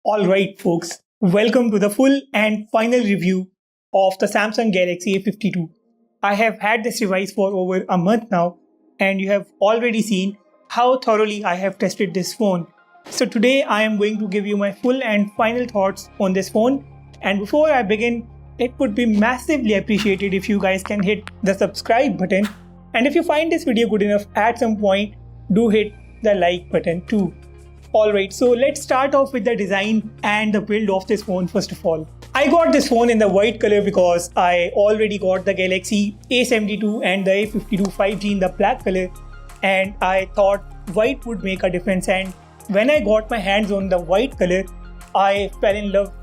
Alright, folks, welcome to the full and final review of the Samsung Galaxy A52. I have had this device for over a month now, and you have already seen how thoroughly I have tested this phone. So, today I am going to give you my full and final thoughts on this phone. And before I begin, it would be massively appreciated if you guys can hit the subscribe button. And if you find this video good enough at some point, do hit the like button too. Alright, so let's start off with the design and the build of this phone first of all. I got this phone in the white color because I already got the Galaxy A72 and the A52 5G in the black color, and I thought white would make a difference, and when I got my hands on the white color, I fell in love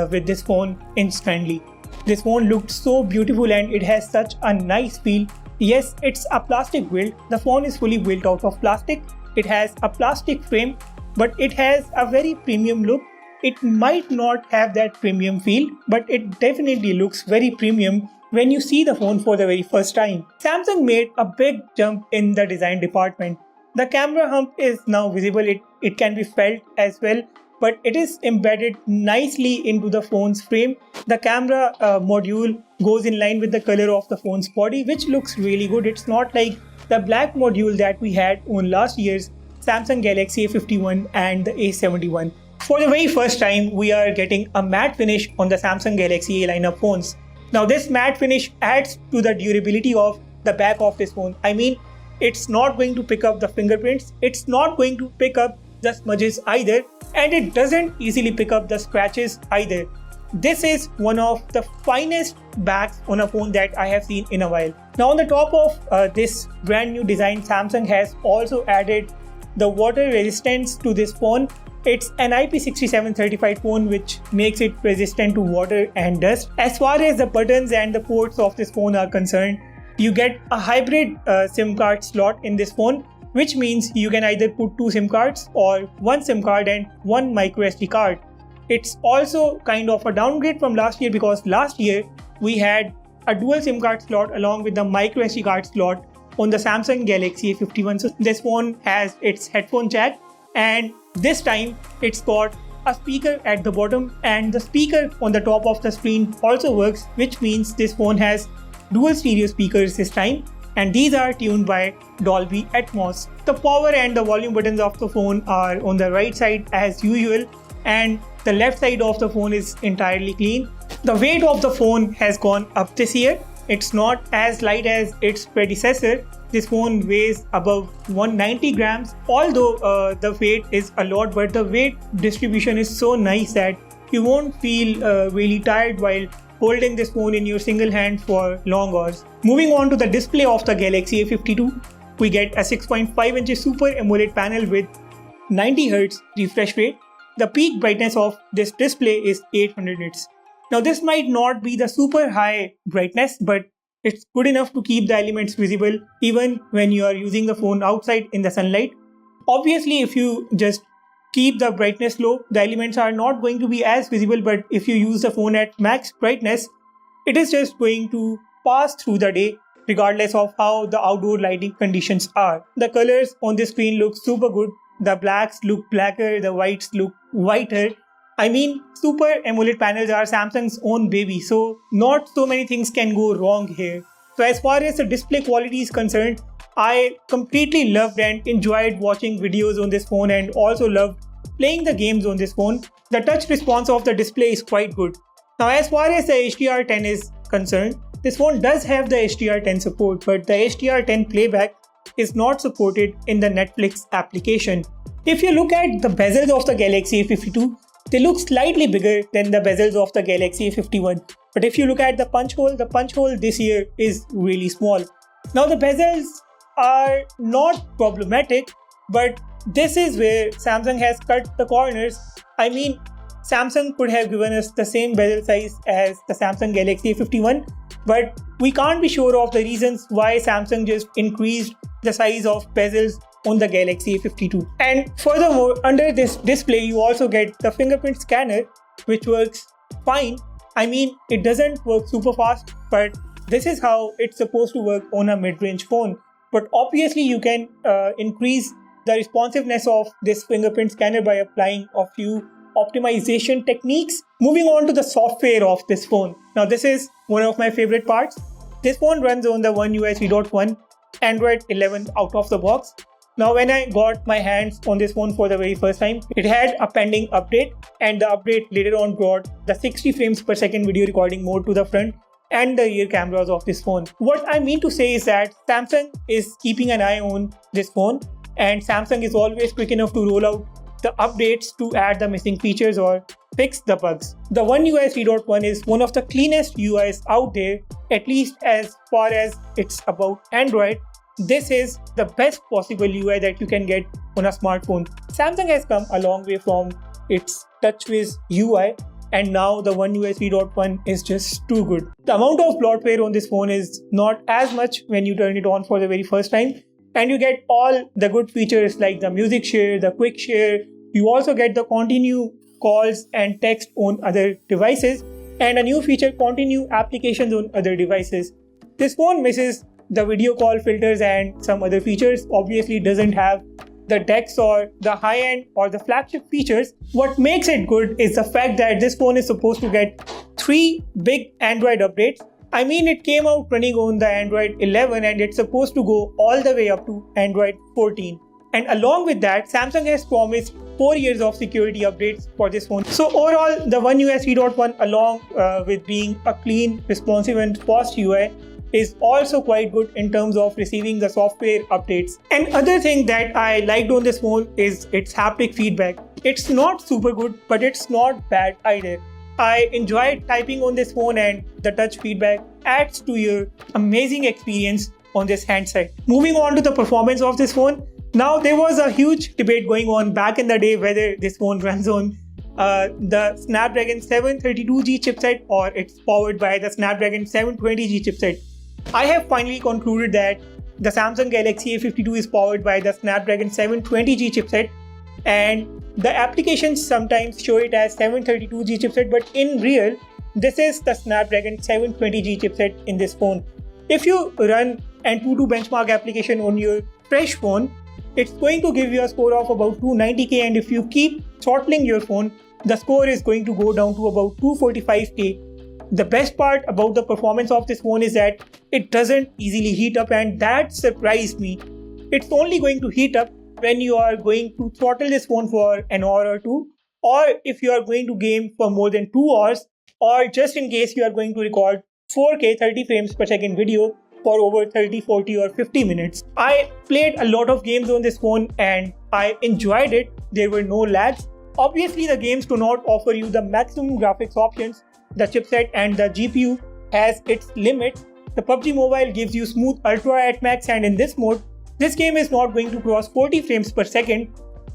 with this phone instantly. This phone looked so beautiful and it has such a nice feel. Yes, it's a plastic build. The phone is fully built out of plastic. It has a plastic frame, but it has a very premium look. It might not have that premium feel, but it definitely looks very premium when you see the phone for the very first time. Samsung made a big jump in the design department. The camera hump is now visible, it can be felt as well, but it is embedded nicely into the phone's frame. The camera module goes in line with the color of the phone's body, which looks really good. It's not like the black module that we had on last year's Samsung Galaxy A51 and the A71. For the very first time, we are getting a matte finish on the Samsung Galaxy A lineup phones. Now this matte finish adds to the durability of the back of this phone. I mean, it's not going to pick up the fingerprints, it's not going to pick up the smudges either, and it doesn't easily pick up the scratches either. This is one of the finest backs on a phone that I have seen in a while. Now on the top of this brand new design, Samsung has also added the water resistance to this phone. It's an IP67 certified phone, which makes it resistant to water and dust. As far as the buttons and the ports of this phone are concerned, you get a hybrid SIM card slot in this phone, which means you can either put two SIM cards or one SIM card and one micro SD card. It's also kind of a downgrade from last year, because last year we had a dual SIM card slot along with the micro SD card slot on the Samsung Galaxy A51. So this phone has its headphone jack, and this time it's got a speaker at the bottom, and the speaker on the top of the screen also works, which means this phone has dual stereo speakers this time, and these are tuned by Dolby Atmos. The power and the volume buttons of the phone are on the right side as usual, and the left side of the phone is entirely clean. The weight of the phone has gone up this year. It's not as light as its predecessor. This phone weighs above 190 grams, although the weight is a lot, but the weight distribution is so nice that you won't feel really tired while holding this phone in your single hand for long hours. Moving on to the display of the Galaxy A52, we get a 6.5 inch Super AMOLED panel with 90Hz refresh rate. The peak brightness of this display is 800 nits. Now this might not be the super high brightness, but it's good enough to keep the elements visible even when you are using the phone outside in the sunlight. Obviously, if you just keep the brightness low, the elements are not going to be as visible, but if you use the phone at max brightness, it is just going to pass through the day regardless of how the outdoor lighting conditions are. The colors on the screen look super good. The blacks look blacker, the whites look whiter. I mean, Super AMOLED panels are Samsung's own baby, so not so many things can go wrong here. So as far as the display quality is concerned, I completely loved and enjoyed watching videos on this phone, and also loved playing the games on this phone. The touch response of the display is quite good. Now as far as the HDR10 is concerned, this phone does have the HDR10 support, but the HDR10 playback is not supported in the Netflix application. If you look at the bezels of the Galaxy A52, they look slightly bigger than the bezels of the Galaxy A51. But if you look at the punch hole this year is really small. Now the bezels are not problematic, but this is where Samsung has cut the corners. I mean, Samsung could have given us the same bezel size as the Samsung Galaxy A51, but we can't be sure of the reasons why Samsung just increased the size of bezels on the Galaxy A52. And furthermore, under this display you also get the fingerprint scanner, which works fine. I mean, it doesn't work super fast, but this is how it's supposed to work on a mid-range phone. But obviously you can increase the responsiveness of this fingerprint scanner by applying a few optimization techniques. Moving on to the software of this phone. Now this is one of my favorite parts. This phone runs on the One UI 3.1 Android 11 out of the box. Now when I got my hands on this phone for the very first time, it had a pending update, and the update later on brought the 60 frames per second video recording mode to the front and the rear cameras of this phone. What I mean to say is that Samsung is keeping an eye on this phone, and Samsung is always quick enough to roll out the updates to add the missing features or fix the bugs. The One UI 3.1 is one of the cleanest UIs out there, at least as far as it's about Android. This is the best possible UI that you can get on a smartphone. Samsung has come a long way from its TouchWiz UI, and now the One UI 3.1 is just too good. The amount of bloatware on this phone is not as much when you turn it on for the very first time, and you get all the good features like the music share, the quick share. You also get the continue calls and text on other devices, and a new feature, continue applications on other devices. This phone misses the video call filters and some other features. Obviously doesn't have the DeX or the high-end or the flagship features. What makes it good is the fact that this phone is supposed to get 3 big Android updates. I mean, it came out running on the Android 11 and it's supposed to go all the way up to Android 14. And along with that, Samsung has promised 4 years of security updates for this phone. So overall, the One UI 3.1 along with being a clean, responsive and fast UI is also quite good in terms of receiving the software updates. And other thing that I liked on this phone is its haptic feedback. It's not super good, but it's not bad either. I enjoyed typing on this phone, and the touch feedback adds to your amazing experience on this handset. Moving on to the performance of this phone. Now there was a huge debate going on back in the day whether this phone runs on the Snapdragon 732G chipset or it's powered by the Snapdragon 720G chipset. I have finally concluded that the Samsung Galaxy A52 is powered by the Snapdragon 720G chipset, and the applications sometimes show it as 732G chipset, but in real, this is the Snapdragon 720G chipset in this phone. If you run AnTuTu benchmark application on your fresh phone, it's going to give you a score of about 290k, and if you keep throttling your phone, the score is going to go down to about 245k. The best part about the performance of this phone is that it doesn't easily heat up, and that surprised me. It's only going to heat up when you are going to throttle this phone for an hour or two, or if you are going to game for more than 2 hours, or just in case you are going to record 4K 30 frames per second video for over 30, 40 or 50 minutes. I played a lot of games on this phone and I enjoyed it. There were no lags. Obviously the games do not offer you the maximum graphics options. The chipset and the GPU has its limits. The PUBG Mobile gives you smooth ultra at max, and in this mode, this game is not going to cross 40 frames per second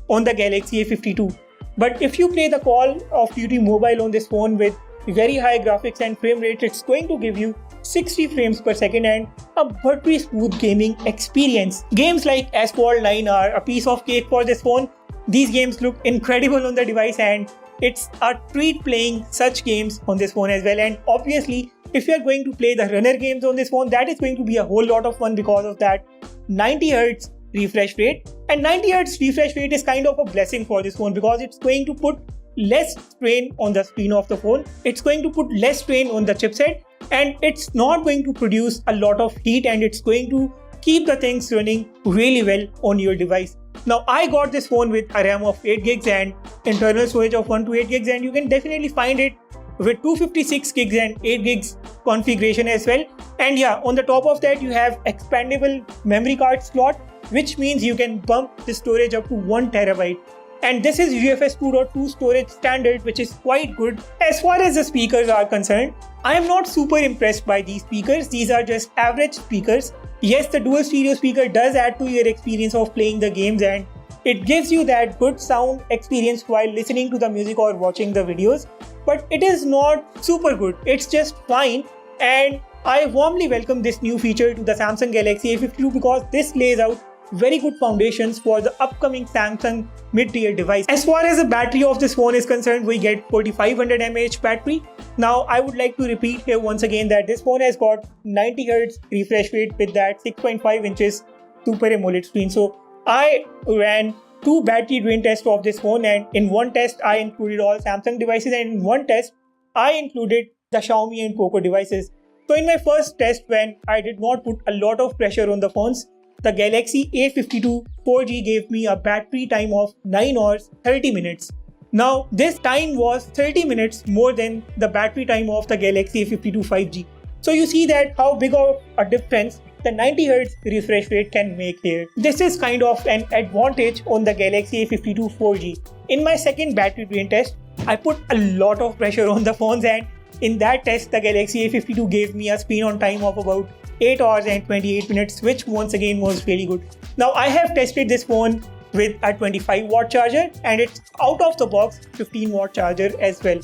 on the Galaxy A52. But if you play the Call of Duty Mobile on this phone with very high graphics and frame rate, it's going to give you 60 frames per second and a buttery smooth gaming experience. Games like Asphalt 9 are a piece of cake for this phone. These games look incredible on the device, and it's a treat playing such games on this phone as well. And obviously, if you are going to play the runner games on this phone, that is going to be a whole lot of fun because of that 90Hz refresh rate. And 90Hz refresh rate is kind of a blessing for this phone because it's going to put less strain on the screen of the phone. It's going to put less strain on the chipset, and it's not going to produce a lot of heat, and it's going to keep the things running really well on your device. Now I got this phone with a RAM of 8 gigs and internal storage of 1 to 8 gigs, and you can definitely find it with 256 gigs and 8 gigs configuration as well. And yeah, on the top of that you have expandable memory card slot, which means you can bump the storage up to 1 terabyte. And this is UFS 2.2 storage standard, which is quite good. As far as the speakers are concerned, I am not super impressed by these speakers. These are just average speakers. Yes, the dual stereo speaker does add to your experience of playing the games, and it gives you that good sound experience while listening to the music or watching the videos. But it is not super good. It's just fine. And I warmly welcome this new feature to the Samsung Galaxy A52 because this lays out very good foundations for the upcoming Samsung mid-tier device. As far as the battery of this phone is concerned, we get 4500 mAh battery. Now I would like to repeat here once again that this phone has got 90Hz refresh rate with that 6.5 inches Super AMOLED screen. So I ran two battery drain tests of this phone, and in one test I included all Samsung devices, and in one test I included the Xiaomi and Poco devices. So in my first test, when I did not put a lot of pressure on the phones, the Galaxy A52 4G gave me a battery time of 9 hours 30 minutes. Now this time was 30 minutes more than the battery time of the Galaxy A52 5G. So you see that how big of a difference the 90Hz refresh rate can make here. This is kind of an advantage on the Galaxy A52 4G. In my second battery drain test, I put a lot of pressure on the phones, and in that test the Galaxy A52 gave me a screen on time of about 8 hours and 28 minutes, which once again was really good. Now I have tested this phone with a 25-watt charger, and it's out of the box 15-watt charger as well.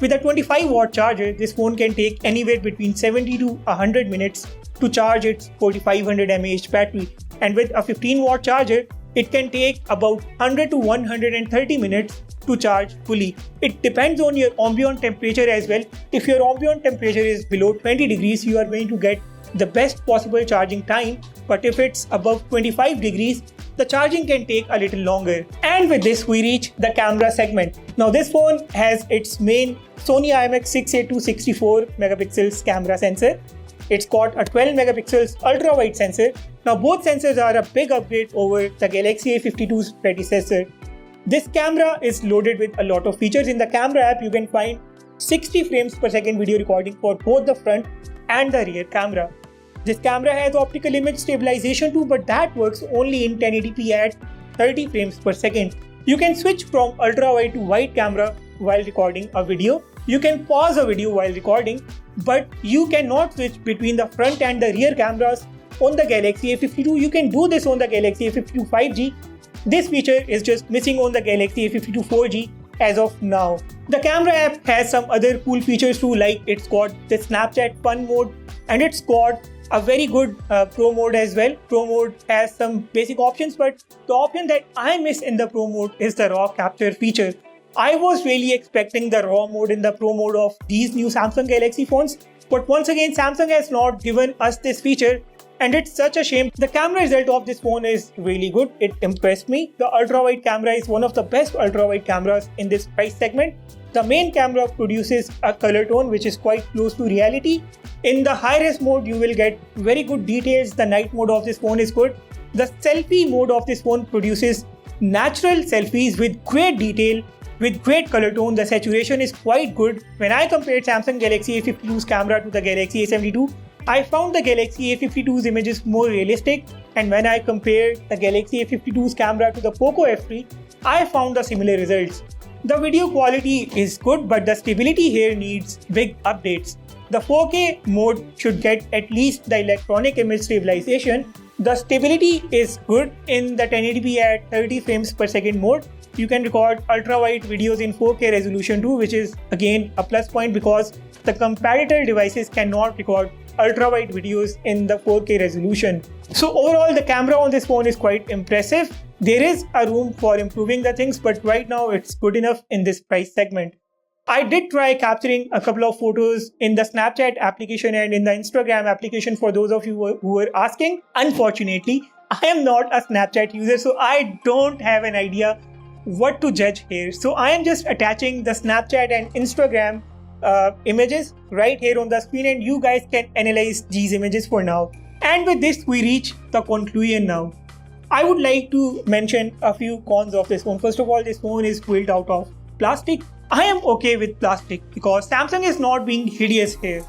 With a 25-watt charger, this phone can take anywhere between 70 to 100 minutes to charge its 4500 mAh battery, and with a 15-watt charger, it can take about 100 to 130 minutes to charge fully. It depends on your ambient temperature as well. If your ambient temperature is below 20 degrees, you are going to get the best possible charging time, but if it's above 25 degrees, the charging can take a little longer. And with this we reach the camera segment. Now this phone has its main Sony IMX682 64 megapixels camera sensor. It's got a 12 megapixels ultra wide sensor. Now both sensors are a big upgrade over the Galaxy A52's predecessor. This camera is loaded with a lot of features. In the camera app you can find 60 frames per second video recording for both the front and the rear camera. This camera has optical image stabilization too, but that works only in 1080p at 30 frames per second. You can switch from ultra wide to wide camera while recording a video. You can pause a video while recording, but you cannot switch between the front and the rear cameras on the Galaxy A52. You can do this on the Galaxy A52 5G. This feature is just missing on the Galaxy A52 4G as of now. The camera app has some other cool features too, like it's got the Snapchat fun mode, and it's got a very good Pro mode as well. Pro mode has some basic options, but the option that I miss in the Pro mode is the RAW capture feature. I was really expecting the RAW mode in the Pro mode of these new Samsung Galaxy phones, but once again Samsung has not given us this feature, and it's such a shame. The camera result of this phone is really good. It impressed me. The ultra wide camera is one of the best ultra wide cameras in this price segment. The main camera produces a color tone which is quite close to reality. In the high-res mode, you will get very good details. The night mode of this phone is good. The selfie mode of this phone produces natural selfies with great detail, with great color tone. The saturation is quite good. When I compared Samsung Galaxy A52's camera to the Galaxy A72, I found the Galaxy A52's images more realistic, and when I compared the Galaxy A52's camera to the Poco F3, I found the similar results. The video quality is good, but the stability here needs big updates. The 4K mode should get at least the electronic image stabilization. The stability is good in the 1080p at 30 frames per second mode. You can record ultra wide videos in 4K resolution too, which is again a plus point because the competitor devices cannot record ultra wide videos in the 4K resolution. So overall the camera on this phone is quite impressive. There is a room for improving the things, but right now it's good enough in this price segment. I did try capturing a couple of photos in the Snapchat application and in the Instagram application for those of you who were asking. Unfortunately, I am not a Snapchat user, so I don't have an idea what to judge here. So I am just attaching the Snapchat and Instagram images right here on the screen, and you guys can analyze these images for now. And with this, we reach the conclusion now. I would like to mention a few cons of this phone. First of all, this phone is built out of plastic. I am okay with plastic because Samsung is not being hideous here.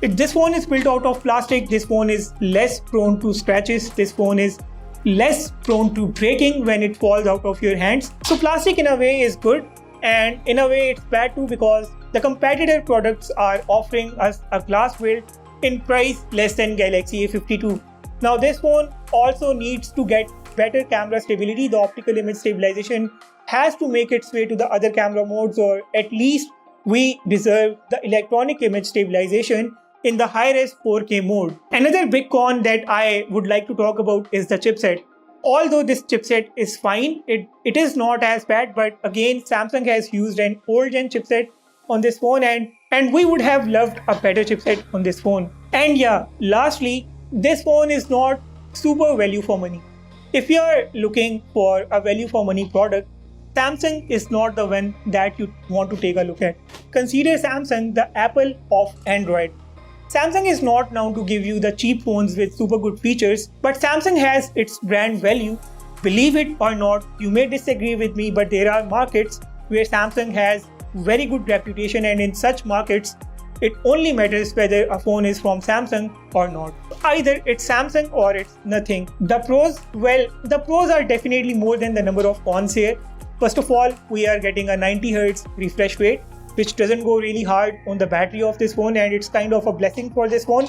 If this phone is built out of plastic, this phone is less prone to scratches. This phone is less prone to breaking when it falls out of your hands. So plastic in a way is good, and in a way it's bad too because the competitor products are offering us a glass build in price less than Galaxy A52. Now this phone also needs to get better camera stability. The optical image stabilization has to make its way to the other camera modes, or at least we deserve the electronic image stabilization in the high-res 4K mode. Another big con that I would like to talk about is the chipset. Although this chipset is fine, it is not as bad, but again Samsung has used an old gen chipset on this phone, and we would have loved a better chipset on this phone. And yeah, lastly, this phone is not super value for money. If you're looking for a value for money product, Samsung is not the one that you want to take a look at. Consider Samsung the Apple of Android. Samsung is not known to give you the cheap phones with super good features, but Samsung has its brand value. Believe it or not, you may disagree with me, but there are markets where Samsung has very good reputation, and in such markets, it only matters whether a phone is from Samsung or not. Either it's Samsung or it's nothing. The pros are definitely more than the number of cons here. First of all, we are getting a 90 Hz refresh rate, which doesn't go really hard on the battery of this phone, and it's kind of a blessing for this phone.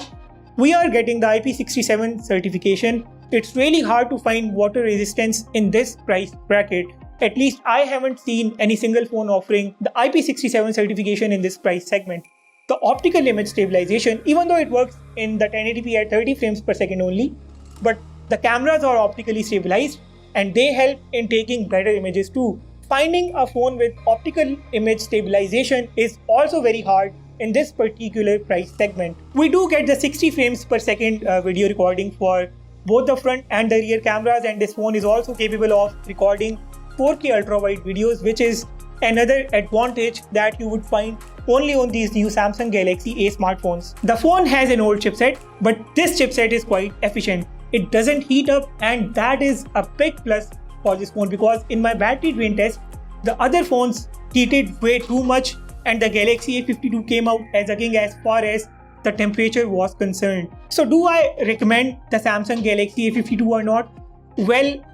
We are getting the IP67 certification. It's really hard to find water resistance in this price bracket. At least I haven't seen any single phone offering the IP67 certification in this price segment. The optical image stabilization, even though it works in the 1080p at 30 frames per second only, but the cameras are optically stabilized and they help in taking better images too. Finding a phone with optical image stabilization is also very hard in this particular price segment. We do get the 60 frames per second video recording for both the front and the rear cameras, and this phone is also capable of recording 4K ultra-wide videos, which is another advantage that you would find only on these new Samsung Galaxy A smartphones. The phone has an old chipset, but this chipset is quite efficient. It doesn't heat up, and that is a big plus for this phone, because in my battery drain test, the other phones heated way too much and the Galaxy A52 came out as a king as far as the temperature was concerned. So do I recommend the Samsung Galaxy A52 or not? Well,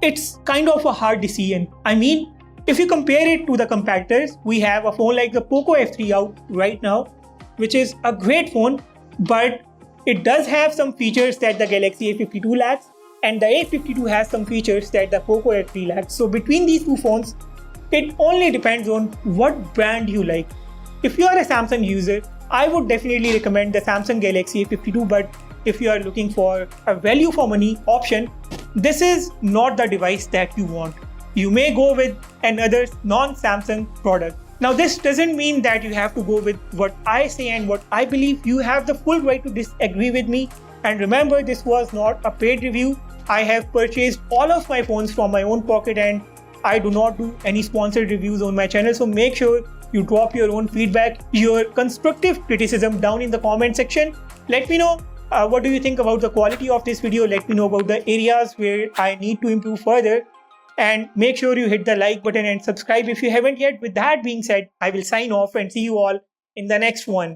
it's kind of a hard decision. I mean, if you compare it to the competitors, we have a phone like the Poco F3 out right now, which is a great phone, but it does have some features that the Galaxy A52 lacks, and the A52 has some features that the Poco F3 lacks. So between these two phones, it only depends on what brand you like. If you are a Samsung user, I would definitely recommend the Samsung Galaxy A52, but if you are looking for a value for money option, this is not the device that you want. You may go with another non-Samsung product. Now, this doesn't mean that you have to go with what I say and what I believe. You have the full right to disagree with me. And remember, this was not a paid review. I have purchased all of my phones from my own pocket, and I do not do any sponsored reviews on my channel. So make sure you drop your own feedback, your constructive criticism down in the comment section. Let me know what do you think about the quality of this video. Let me know about the areas where I need to improve further. And make sure you hit the like button and subscribe if you haven't yet. With that being said, I will sign off and see you all in the next one.